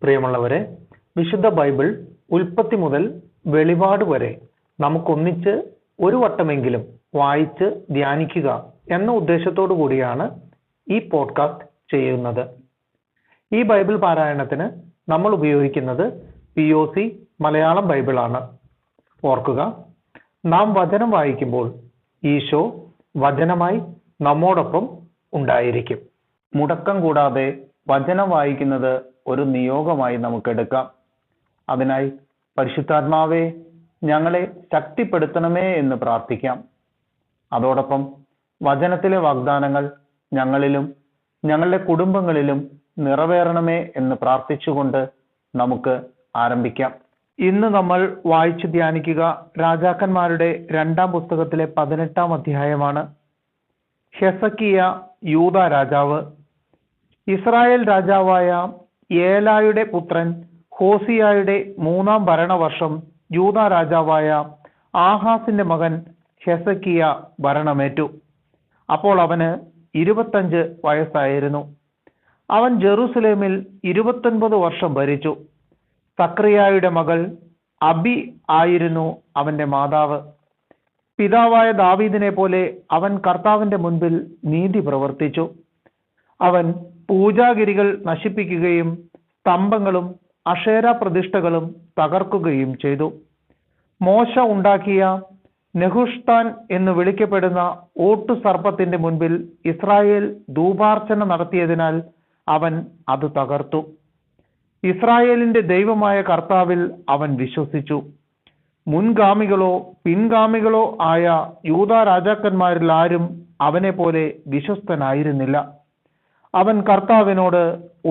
പ്രിയമുള്ളവരെ, വിശുദ്ധ ബൈബിൾ ഉൽപ്പത്തി മുതൽ വെളിപാട് വരെ നമുക്കൊന്നിച്ച് ഒരു വട്ടമെങ്കിലും വായിച്ച് ധ്യാനിക്കുക എന്ന ഉദ്ദേശത്തോടു കൂടിയാണ് ഈ പോഡ്കാസ്റ്റ് ചെയ്യുന്നത്. ഈ ബൈബിൾ പാരായണത്തിന് നമ്മൾ ഉപയോഗിക്കുന്നത് POC മലയാളം ബൈബിളാണ്. ഓർക്കുക, നാം വചനം വായിക്കുമ്പോൾ ഈശോ വചനമായി നമ്മോടൊപ്പം ഉണ്ടായിരിക്കും. മുടക്കം കൂടാതെ വചനം വായിക്കുന്നത് ഒരു നിയോഗമായി നമുക്കെടുക്കാം. അതിനായി പരിശുദ്ധാത്മാവേ, ഞങ്ങളെ ശക്തിപ്പെടുത്തണമേ എന്ന് പ്രാർത്ഥിക്കാം. അതോടൊപ്പം വചനത്തിലെ വാഗ്ദാനങ്ങൾ ഞങ്ങളിലും ഞങ്ങളുടെ കുടുംബങ്ങളിലും നിറവേറണമേ എന്ന് പ്രാർത്ഥിച്ചുകൊണ്ട് നമുക്ക് ആരംഭിക്കാം. ഇന്ന് നമ്മൾ വായിച്ചു ധ്യാനിക്കുക രാജാക്കന്മാരുടെ 2-ാം പുസ്തകത്തിലെ 18-ാം അധ്യായമാണ്. ഹെസക്കിയ യൂദ രാജാവ്. ഇസ്രായേൽ രാജാവായ ഏലായുടെ പുത്രൻ ഹോസിയായുടെ 3-ാം ഭരണവർഷം യൂദ രാജാവായ ആഹാസിന്റെ മകൻ ഹെസക്കിയ ഭരണമേറ്റു. അപ്പോൾ അവന് 25 വയസ്സായിരുന്നു. അവൻ ജെറുസലേമിൽ 29 വർഷം ഭരിച്ചു. സക്രിയായുടെ മകൾ അബി ആയിരുന്നു അവന്റെ മാതാവ്. പിതാവായ ദാവീദിനെ പോലെ അവൻ കർത്താവിന്റെ മുൻപിൽ നീതി പ്രവർത്തിച്ചു. അവൻ പൂജാഗിരികൾ നശിപ്പിക്കുകയും സ്തംഭങ്ങളും അക്ഷേര പ്രതിഷ്ഠകളും തകർക്കുകയും ചെയ്തു. മോശ ഉണ്ടാക്കിയ നെഹുഷ്താൻ എന്ന് വിളിക്കപ്പെടുന്ന ഓട്ടുസർപ്പത്തിന്റെ മുൻപിൽ ഇസ്രായേൽ ധൂപാർച്ചന നടത്തിയതിനാൽ അവൻ അത് തകർത്തു. ഇസ്രായേലിന്റെ ദൈവമായ കർത്താവിൽ അവൻ വിശ്വസിച്ചു. മുൻഗാമികളോ പിൻഗാമികളോ ആയ യൂദ രാജാക്കന്മാരിൽ ആരും അവനെ പോലെ വിശ്വസ്തനായിരുന്നില്ല. അവൻ കർത്താവിനോട്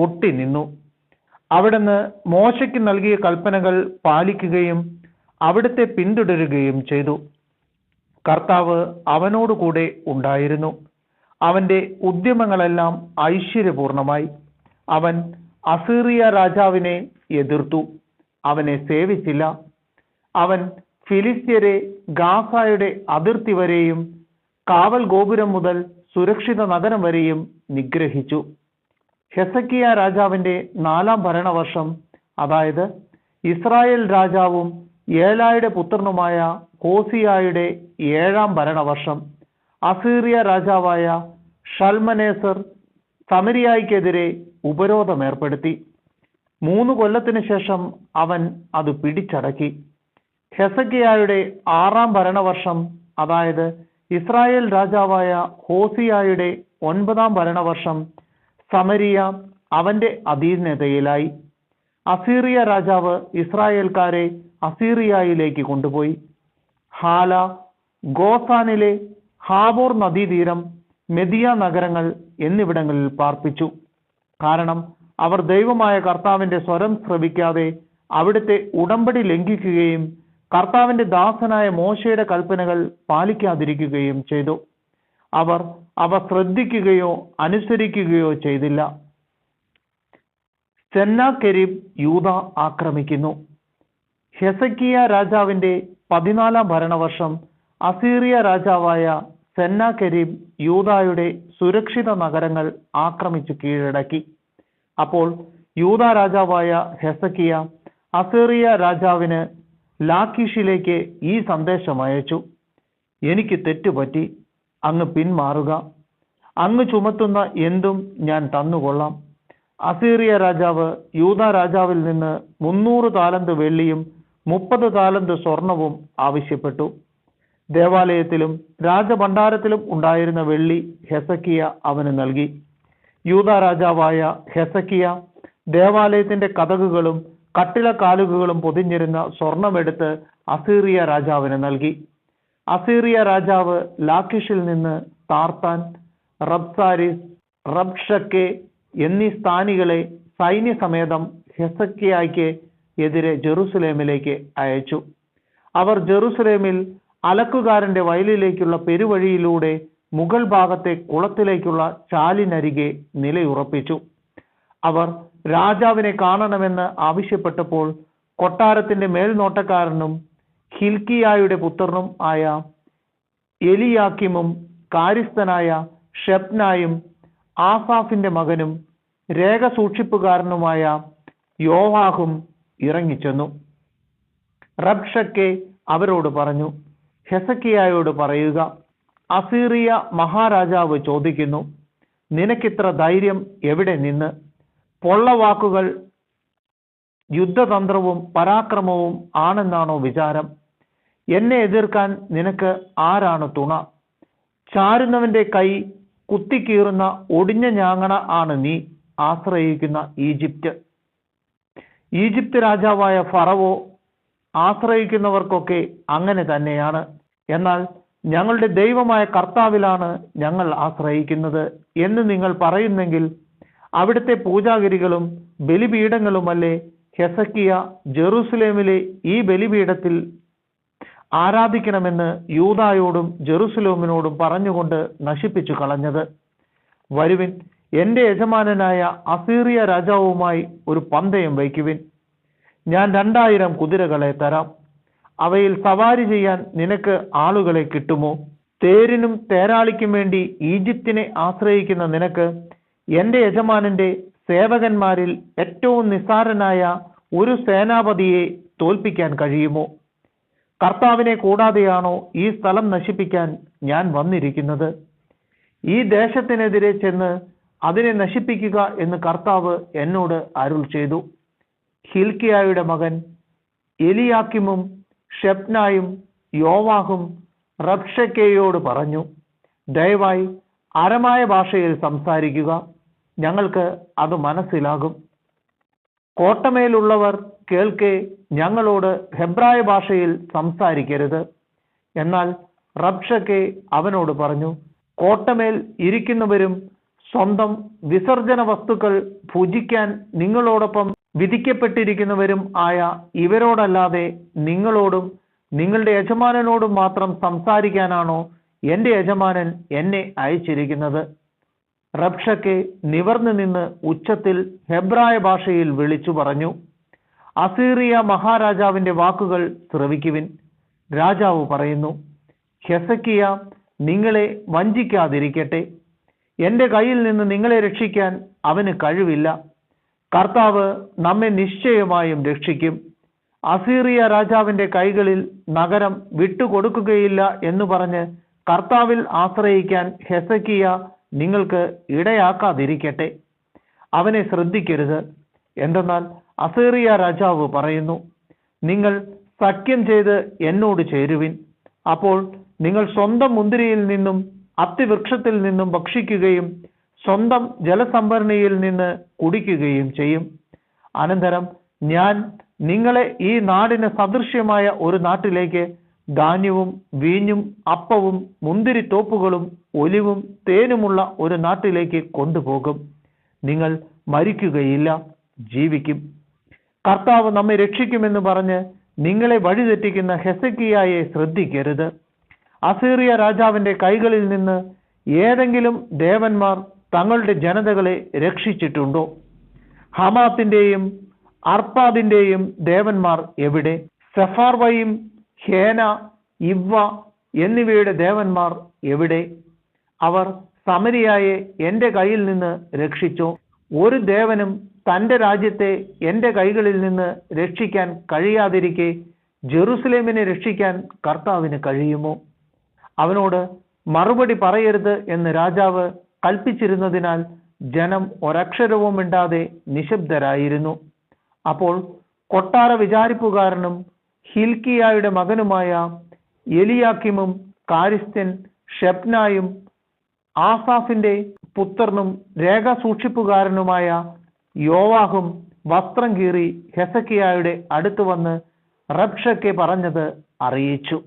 ഒട്ടി നിന്നു. അവിടുന്ന് മോശയ്ക്ക് നൽകിയ കൽപ്പനകൾ പാലിക്കുകയും അവിടുത്തെ പിന്തുടരുകയും ചെയ്തു. കർത്താവ് അവനോടുകൂടെ ഉണ്ടായിരുന്നു. അവന്റെ ഉദ്യമങ്ങളെല്ലാം ഐശ്വര്യപൂർണമായി. അവൻ അസീറിയ രാജാവിനെ എതിർത്തു, അവനെ സേവിച്ചില്ല. അവൻ ഫിലിസ്ത്യരെ ഗാസയുടെ അതിർത്തി വരെയും കാവൽ ഗോപുരം മുതൽ സുരക്ഷിത നഗരം വരെയും നിഗ്രഹിച്ചു. ഹെസക്കിയ രാജാവിന്റെ 4-ാം ഭരണവർഷം, അതായത് ഇസ്രായേൽ രാജാവും ഏലായുടെ പുത്രനുമായ ഹോസിയായുടെ 7-ാം ഭരണവർഷം, അസീറിയ രാജാവായ ഷൽമനേസർ സമരിയായ്ക്കെതിരെ ഉപരോധം ഏർപ്പെടുത്തി. 3 കൊല്ലത്തിന് ശേഷം അവൻ അത് പിടിച്ചടക്കി. ഹെസക്കിയായുടെ 6-ാം ഭരണവർഷം, അതായത് ഇസ്രായേൽ രാജാവായ ഹോസിയായുടെ 9-ാം ഭരണവർഷം, സമരിയ അവന്റെ അധീനതയിലായി. അസീറിയ രാജാവ് ഇസ്രായേൽക്കാരെ അസീറിയയിലേക്ക് കൊണ്ടുപോയി. ഹാല, ഗോസാനിലെ ഹാബോർ നദീതീരം, മെദിയ നഗരങ്ങൾ എന്നിവിടങ്ങളിൽ പാർപ്പിച്ചു. കാരണം അവർ ദൈവമായ കർത്താവിന്റെ സ്വരം ശ്രവിക്കാതെ അവിടുത്തെ ഉടമ്പടി ലംഘിക്കുകയും കർത്താവിന്റെ ദാസനായ മോശയുടെ കൽപ്പനകൾ പാലിക്കാതിരിക്കുകയും ചെയ്തു. അവർ അവ ശ്രദ്ധിക്കുകയോ അനുസരിക്കുകയോ ചെയ്തില്ല. സെന്നാകെരീബ് യൂദ ആക്രമിക്കുന്നു. ഹെസക്കിയ രാജാവിന്റെ 14-ാം ഭരണവർഷം, അസീറിയ രാജാവായ സെന്നാകെരീബ് യൂദായുടെ സുരക്ഷിത നഗരങ്ങൾ ആക്രമിച്ചു കീഴടക്കി. അപ്പോൾ യൂദ രാജാവായ ഹെസക്കിയ അസീറിയ രാജാവിന് ലാഖീഷിലേക്ക് ഈ സന്ദേശം അയച്ചു: എനിക്ക് തെറ്റുപറ്റി, അങ്ങ് പിന്മാറുക. അങ്ങ് ചുമത്തുന്ന എന്തും ഞാൻ തന്നുകൊള്ളാം. അസീറിയ രാജാവ് യൂദ രാജാവിൽ നിന്ന് 300 താലന്ത് വെള്ളിയും 30 താലന്ത് സ്വർണവും ആവശ്യപ്പെട്ടു. ദേവാലയത്തിലും രാജഭണ്ഡാരത്തിലും ഉണ്ടായിരുന്ന വെള്ളി ഹെസക്കിയ അവന് നൽകി. യൂദ രാജാവായ ഹെസക്കിയ ദേവാലയത്തിന്റെ കതകുകളും കട്ടിളക്കാലുകളും പൊതിഞ്ഞിരുന്ന സ്വർണമെടുത്ത് അസീറിയ രാജാവിന് നൽകി. അസീറിയ രാജാവ് ലാഖിഷിൽ നിന്ന് താർത്താൻ, റബ്സാരിസ്, റബ്ഷക്കെ എന്നീ സ്ഥാനികളെ സൈന്യസമേതം ഹെസക്കിയായ്ക്ക് എതിരെ ജെറുസലേമിലേക്ക് അയച്ചു. അവർ ജെറുസലേമിൽ അലക്കുകാരന്റെ വയലിലേക്കുള്ള പെരുവഴിയിലൂടെ മുകൾ ഭാഗത്തെ കുളത്തിലേക്കുള്ള ചാലിനരികെ നിലയുറപ്പിച്ചു. അവർ രാജാവിനെ കാണണമെന്ന് ആവശ്യപ്പെട്ടപ്പോൾ കൊട്ടാരത്തിന്റെ മേൽനോട്ടക്കാരനും ഹിൽക്കിയായുടെ പുത്രനും ആയ എലിയാക്കിമും കാര്യസ്ഥനായ ഷെപ്നായും ആസാഫിന്റെ മകനും രേഖ സൂക്ഷിപ്പുകാരനുമായ യോവാഹും ഇറങ്ങിച്ചെന്നു. റബ്ഷക്കെ അവരോട് പറഞ്ഞു, ഹെസക്കിയായോട് പറയുക, അസീറിയ മഹാരാജാവ് ചോദിക്കുന്നു, നിനക്കിത്ര ധൈര്യം എവിടെ നിന്ന്? പൊള്ളവാക്കുകൾ യുദ്ധതന്ത്രവും പരാക്രമവും ആണെന്നാണോ വിചാരം? എന്നെ എതിർക്കാൻ നിനക്ക് ആരാണ് തുണ? ചാരുന്നവന്റെ കൈ കുത്തിക്കീറുന്ന ഒടിഞ്ഞ ഞാങ്ങണ ആണ് നീ ആശ്രയിക്കുന്ന ഈജിപ്റ്റ്. ഈജിപ്ത് രാജാവായ ഫറവോ ആശ്രയിക്കുന്നവർക്കൊക്കെ അങ്ങനെ തന്നെയാണ്. എന്നാൽ ഞങ്ങളുടെ ദൈവമായ കർത്താവിലാണ് ഞങ്ങൾ ആശ്രയിക്കുന്നത് എന്ന് നിങ്ങൾ പറയുന്നെങ്കിൽ അവിടുത്തെ പൂജാഗിരികളും ബലിപീഠങ്ങളുമല്ലേ ഹെസക്കിയ ജെറുസലേമിലെ ഈ ബലിപീഠത്തിൽ ആരാധിക്കണമെന്ന് യൂദായോടും ജെറുസലേമിനോടും പറഞ്ഞുകൊണ്ട് നശിപ്പിച്ചു കളഞ്ഞത്? വരുവിൻ, എൻ്റെ യജമാനനായ അസീറിയ രാജാവുമായി ഒരു പന്തയം വയ്ക്കുവിൻ. ഞാൻ 2000 കുതിരകളെ തരാം. അവയിൽ സവാരി ചെയ്യാൻ നിനക്ക് ആളുകളെ കിട്ടുമോ? തേരിനും തേരാളിക്കും വേണ്ടി ഈജിപ്തിനെ ആശ്രയിക്കുന്ന നിനക്ക് എൻ്റെ യജമാനന്റെ സേവകന്മാരിൽ ഏറ്റവും നിസ്സാരനായ ഒരു സേനാപതിയെ തോൽപ്പിക്കാൻ കഴിയുമോ? കർത്താവിനെ കൂടാതെയാണോ ഈ സ്ഥലം നശിപ്പിക്കാൻ ഞാൻ വന്നിരിക്കുന്നത്? ഈ ദേശത്തിനെതിരെ ചെന്ന് അതിനെ നശിപ്പിക്കുക എന്ന് കർത്താവ് എന്നോട് അരുൾ ചെയ്തു. ഹിൽക്കിയായുടെ മകൻ എലിയാക്കിമും ഷെപ്നായും യോവാഹും റബ്ഷക്കേയോട് പറഞ്ഞു, ദയവായി അരമായ ഭാഷയിൽ സംസാരിക്കുക, ഞങ്ങൾക്ക് അത് മനസ്സിലാകും. കോട്ടമേലുള്ളവർ കേൾക്കെ ഞങ്ങളോട് ഹെബ്രായ ഭാഷയിൽ സംസാരിക്കരുത്. എന്നാൽ റബ്ഷക്കെ അവനോട് പറഞ്ഞു, കോട്ടമേൽ ഇരിക്കുന്നവരും സ്വന്തം വിസർജന വസ്തുക്കൾ ഭുജിക്കാൻ നിങ്ങളോടൊപ്പം വിധിക്കപ്പെട്ടിരിക്കുന്നവരും ആയ ഇവരോടല്ലാതെ നിങ്ങളോടും നിങ്ങളുടെ യജമാനനോടും മാത്രം സംസാരിക്കാനാണോ എൻ്റെ യജമാനൻ എന്നെ അയച്ചിരിക്കുന്നത്? റബ്ഷക്കെ നിവർന്നു നിന്ന് ഉച്ചത്തിൽ ഹെബ്രായ ഭാഷയിൽ വിളിച്ചു പറഞ്ഞു, അസീറിയ മഹാരാജാവിന്റെ വാക്കുകൾ ശ്രവിക്കുവിൻ. രാജാവ് പറയുന്നു, ഹെസക്കിയ നിങ്ങളെ വഞ്ചിക്കാതിരിക്കട്ടെ. എൻ്റെ കയ്യിൽ നിന്ന് നിങ്ങളെ രക്ഷിക്കാൻ അവന് കഴിവില്ല. കർത്താവ് നമ്മെ നിശ്ചയമായും രക്ഷിക്കും. അസീറിയ രാജാവിന്റെ കൈകളിൽ നഗരം വിട്ടുകൊടുക്കുകയില്ല എന്ന് പറഞ്ഞ് കർത്താവിൽ ആശ്രയിക്കാൻ ഹെസക്കിയ നിങ്ങൾക്ക് ഇടയാക്കാതിരിക്കട്ടെ. അവനെ ശ്രദ്ധിക്കരുത്. എന്തെന്നാൽ അസീറിയ രാജാവ് പറയുന്നു, നിങ്ങൾ സഖ്യം ചെയ്ത് എന്നോട് ചേരുവിൻ. അപ്പോൾ നിങ്ങൾ സ്വന്തം മുന്തിരിയിൽ നിന്നും അത്തിവൃക്ഷത്തിൽ നിന്നും ഭക്ഷിക്കുകയും സ്വന്തം ജലസംഭരണിയിൽ നിന്ന് കുടിക്കുകയും ചെയ്യും. അനന്തരം ഞാൻ നിങ്ങളെ ഈ നാടിന് സദൃശ്യമായ ഒരു നാട്ടിലേക്ക് ധാന്യവും വീഞ്ഞും അപ്പവും മുന്തിരിത്തോപ്പുകളും ഒലിവും തേനുമുള്ള ഒരു നാട്ടിലേക്ക് കൊണ്ടുപോകും. നിങ്ങൾ മരിക്കുകയില്ല, ജീവിക്കും. കർത്താവ് നമ്മെ രക്ഷിക്കുമെന്ന് പറഞ്ഞ് നിങ്ങളെ വഴിതെറ്റിക്കുന്ന ഹെസക്കിയായെ ശ്രദ്ധിക്കരുത്. അസീറിയ രാജാവിന്റെ കൈകളിൽ നിന്ന് ഏതെങ്കിലും ദേവന്മാർ തങ്ങളുടെ ജനതകളെ രക്ഷിച്ചിട്ടുണ്ടോ? ഹമാത്തിന്റെയും അർപ്പാദിന്റെയും ദേവന്മാർ എവിടെ? സെഫാർവയും ഹേന, ഇവ്വ എന്നിവയുടെ ദേവന്മാർ എവിടെ? അവർ സമരിയായെ എൻ്റെ കയ്യിൽ നിന്ന് രക്ഷിച്ചോ? ഒരു ദേവനും തൻ്റെ രാജ്യത്തെ എൻ്റെ കൈകളിൽ നിന്ന് രക്ഷിക്കാൻ കഴിയാതിരിക്കെ ജെറുസലേമിനെ രക്ഷിക്കാൻ കർത്താവിന് കഴിയുമോ? അവനോട് മറുപടി പറയരുത് എന്ന് രാജാവ് കൽപ്പിച്ചിരുന്നതിനാൽ ജനം ഒരക്ഷരവും മിണ്ടാതെ നിശബ്ദരായിരുന്നു. അപ്പോൾ കൊട്ടാര വിചാരിപ്പുകാരനും ഹിൽക്കിയായുടെ മകനുമായ എലിയാക്കിമും കാരിസ്ത്യൻ ഷെപ്നായും ആസാഫിന്റെ പുത്രനും രേഖ സൂക്ഷിപ്പുകാരനുമായ യോവാഹും വസ്ത്രം കീറി ഹെസക്കിയായുടെ അടുത്ത് വന്ന് റബ്ഷക്കെ പറഞ്ഞത് അറിയിച്ചു.